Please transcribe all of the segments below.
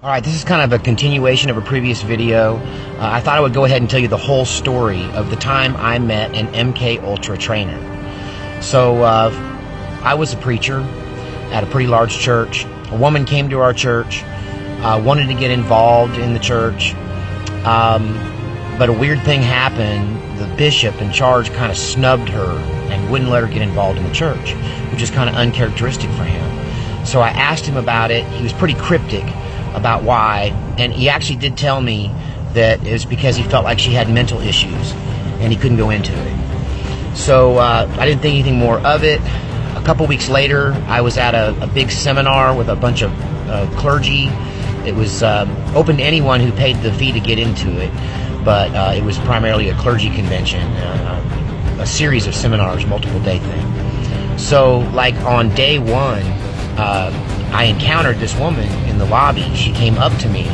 Alright, this is kind of a continuation of a previous video. I thought I would go ahead and tell you the whole story of the time I met an MK Ultra trainer. So, I was a preacher at a pretty large church. A woman came to our church, wanted to get involved in the church, but a weird thing happened. The bishop in charge kind of snubbed her and wouldn't let her get involved in the church, which is kind of uncharacteristic for him. So I asked him about it. He was pretty cryptic about why, and he actually did tell me that it was because he felt like she had mental issues and he couldn't go into it. So I didn't think anything more of it. A couple weeks later, I was at a big seminar with a bunch of clergy. It was open to anyone who paid the fee to get into it, but it was primarily a clergy convention, a series of seminars, multiple day thing. So like on day one, I encountered this woman in the lobby. She came up to me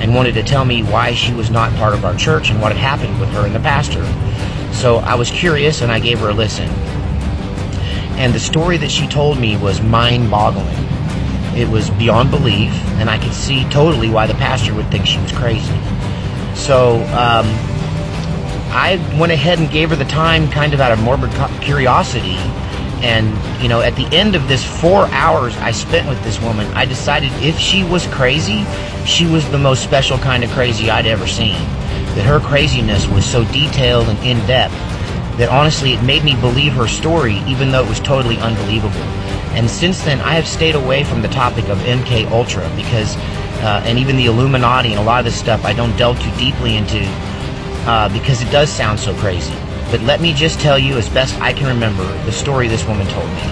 and wanted to tell me why she was not part of our church and what had happened with her and the pastor. So I was curious and I gave her a listen. And the story that she told me was mind-boggling. It was beyond belief, and I could see totally why the pastor would think she was crazy. So I went ahead and gave her the time kind of out of morbid curiosity. And, you know, at the end of this 4 hours I spent with this woman, I decided if she was crazy, she was the most special kind of crazy I'd ever seen. That her craziness was so detailed and in-depth that honestly it made me believe her story, even though it was totally unbelievable. And since then, I have stayed away from the topic of MK Ultra because, and even the Illuminati and a lot of this stuff I don't delve too deeply into because it does sound so crazy. But let me just tell you, as best I can remember, the story this woman told me.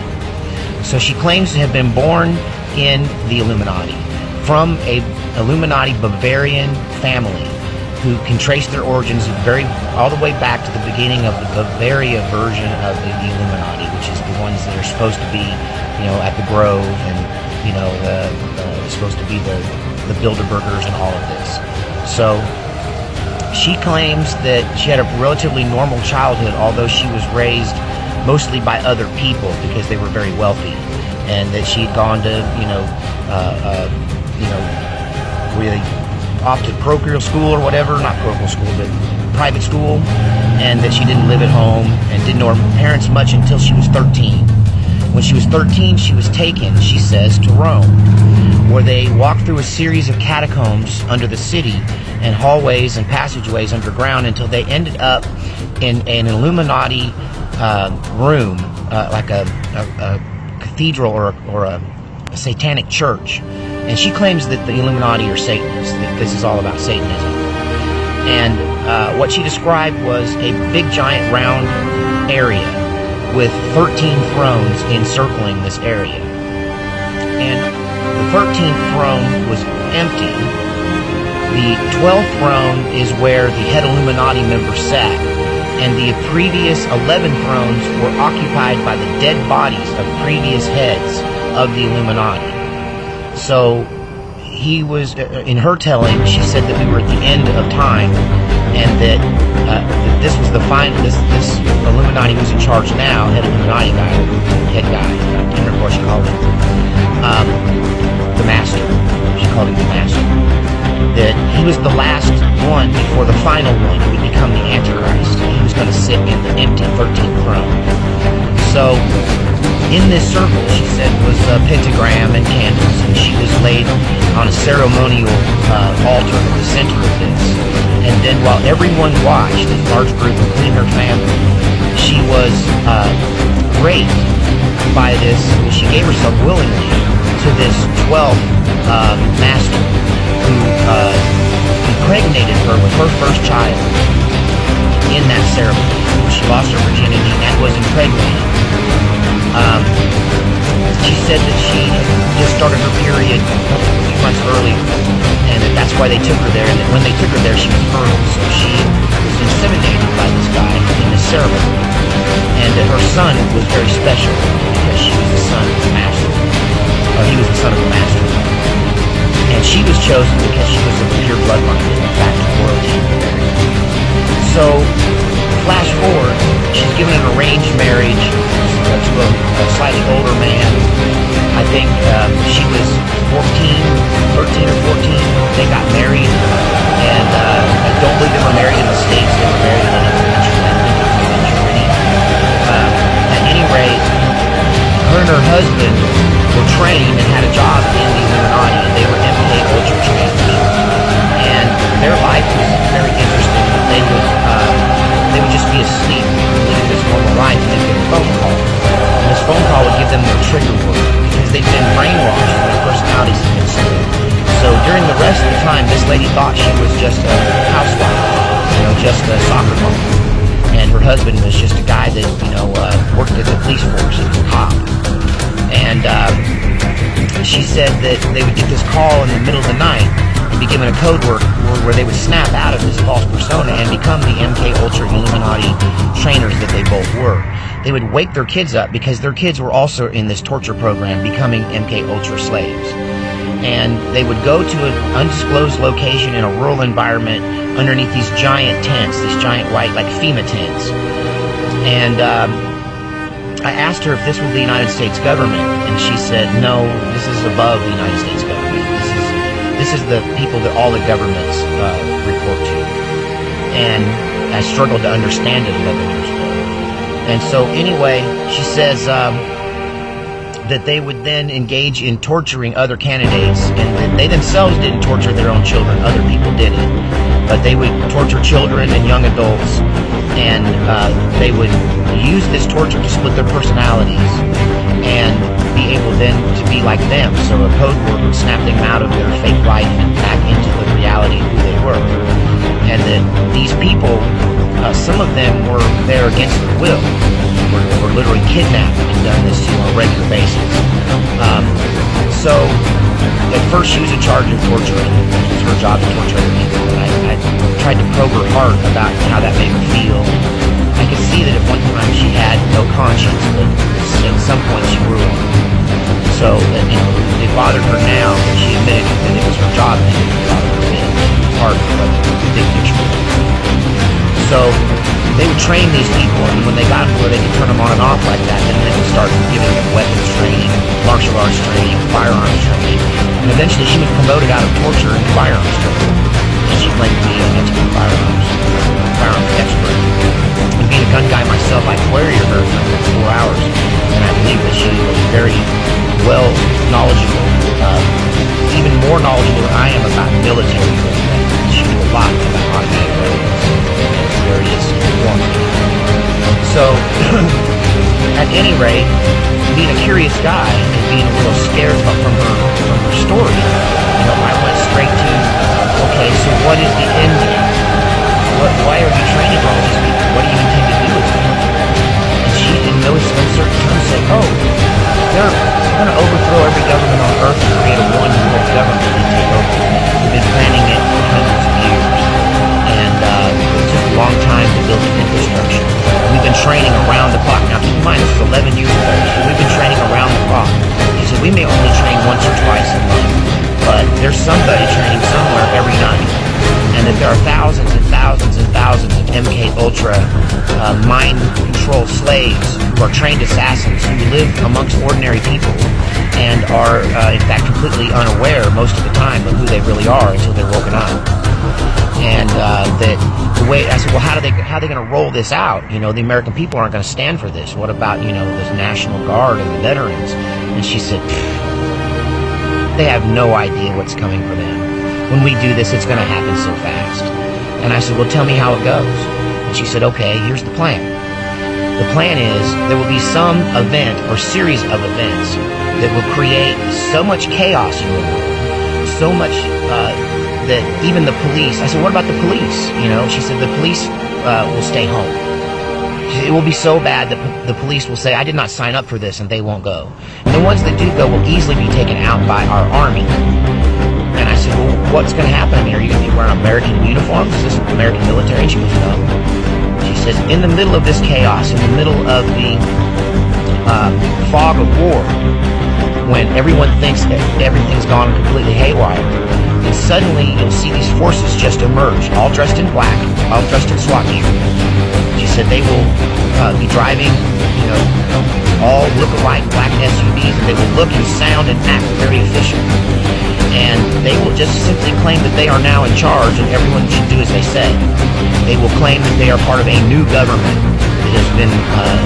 So she claims to have been born in the Illuminati from a Illuminati Bavarian family who can trace their origins all the way back to the beginning of the Bavaria version of the Illuminati, which is the ones that are supposed to be, you know, at the Grove and, you know, supposed to be the Bilderbergers and all of this. So she claims that she had a relatively normal childhood, although she was raised mostly by other people because they were very wealthy, and that she'd gone to, really off to parochial school or whatever, not parochial school, but private school, and that she didn't live at home and didn't know her parents much until she was 13. When she was 13, she was taken, she says, to Rome, where they walked through a series of catacombs under the city and hallways and passageways underground until they ended up in an Illuminati room, like a cathedral or a satanic church. And she claims that the Illuminati are Satanists, that this is all about Satanism. And what she described was a big giant round area with 13 thrones encircling this area. And the 13th throne was empty. The 12th throne is where the head Illuminati member sat, and the previous 11 thrones were occupied by the dead bodies of previous heads of the Illuminati. So he was, in her telling, she said that we were at the end of time, and that this was the final. This Illuminati who's in charge now, head Illuminati guy, head guy, I can't remember what she called him, the master. She called him the master. That he was the last one before the final one who would become the Antichrist. He was going to sit in the empty 13th throne. So in this circle, she said, was a pentagram and candles, and she was laid on a ceremonial altar at the center of this. And then while everyone watched, this large group, including her family, she was raped by this, she gave herself willingly to this 12th master who impregnated her with her first child in that ceremony. She lost her virginity and was impregnated. She said that she just started her period a few months earlier, and that's why they took her there, and that when they took her there she was fertile, so she was inseminated by this guy in this ceremony, and that her son was very special because she was the son of the master, or he was the son of the master, and she was chosen because she was of the pure bloodline, in fact, royalty. So flash forward, she's given an arranged marriage to a slightly older man. I think she was 13 or 14, during the rest of the time, this lady thought she was just a housewife, just a soccer mom. And her husband was just a guy that, worked at the police force. He was a cop. And she said that they would get this call in the middle of the night and be given a code word where they would snap out of this false persona and become the MK Ultra Illuminati trainers that they both were. They would wake their kids up because their kids were also in this torture program, becoming MK Ultra slaves. And they would go to an undisclosed location in a rural environment underneath these giant tents, these giant white, like FEMA tents. And I asked her if this was the United States government, and she said, no, this is above the United States government. This is the people that all the governments report to. And I struggled to understand it 11 years ago. And so anyway, she says that they would then engage in torturing other candidates, and they themselves didn't torture their own children, other people did it. But they would torture children and young adults, and they would use this torture to split their personalities and be able then to be like them. So a code word would snap them out of their fake life and back into the reality of who they were. And that these people, some of them were there against their will, were literally kidnapped and done this to on a regular basis. So at first she was in charge of torturing. It was her job to torture other people. And I tried to probe her heart about how that made her feel. I could see that at one time she had no conscience, but at some point she grew on. So it bothered her now, but she admitted that it was her job and it bothered her being part of the big picture. So they would train these people, and when they got to where they could turn them on and off like that, then they would start giving them weapons training, martial arts training, firearms training. And eventually she was promoted out of torture into firearms training. And she claimed to be an expert firearms expert. And being a gun guy myself, I queried her for like 4 hours, and I believe that she was very well knowledgeable, even more knowledgeable than I am about military warfare. She knew a lot about automatic weapons and various forms. So, at any rate, being a curious guy and being a little scared from her story, I went straight to, okay, so what is the end game? Why are you training all these people? What do you intend to do with them? And she, in those uncertain terms, said, oh, they're going to overthrow every government on earth and create a one-world government and take over. We've been planning it for hundreds of years. And it took a long time to build the infrastructure. We've been training around the clock. Now, keep in mind, this is 11 years ago. So we've been training around the clock. She said, we may only train once or twice a month, but there's somebody training somewhere every night. And that there are thousands and thousands and thousands of MK Ultra mind control slaves who are trained assassins who live amongst ordinary people and are, in fact, completely unaware most of the time of who they really are until they're woken up. And that the way I said, well, how are they going to roll this out? The American people aren't going to stand for this. What about the National Guard and the veterans? And she said, they have no idea what's coming for them. When we do this, it's going to happen so fast. And I said, well, tell me how it goes. And she said, okay, here's the plan. The plan is there will be some event or series of events that will create so much chaos in the world, so much that even the police, I said, what about the police? She said, the police will stay home. She said, it will be so bad that the police will say, I did not sign up for this, and they won't go. And the ones that do go will easily be taken out by our army. And I said, well, what's going to happen? I mean, are you going to be wearing American uniforms? Is this American military? And she goes, no. She says, in the middle of this chaos, in the middle of the fog of war, when everyone thinks that everything's gone completely haywire, and suddenly you'll see these forces just emerge, all dressed in black, all dressed in SWAT gear. She said they will be driving, all look-alike black SUVs, and they will look and sound and act very official. And they will just simply claim that they are now in charge and everyone should do as they say. They will claim that they are part of a new government that has been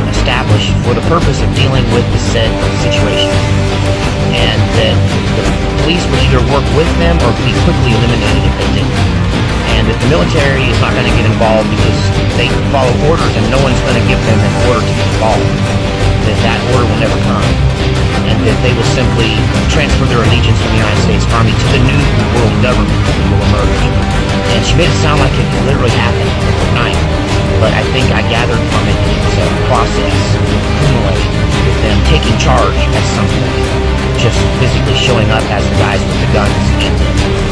established for the purpose of dealing with the said situation. And that the police would either work with them or be quickly eliminated if they didn't. And that the military is not going to get involved because they follow orders and no one's going to give them an order to get involved. That order will never come. And that they will simply transfer their allegiance from the United States Army to the new world government that will emerge. And she made it sound like it literally happened overnight. But I think I gathered from it that it's a process accumulating with them taking charge at some point, just physically showing up as the guys with the guns and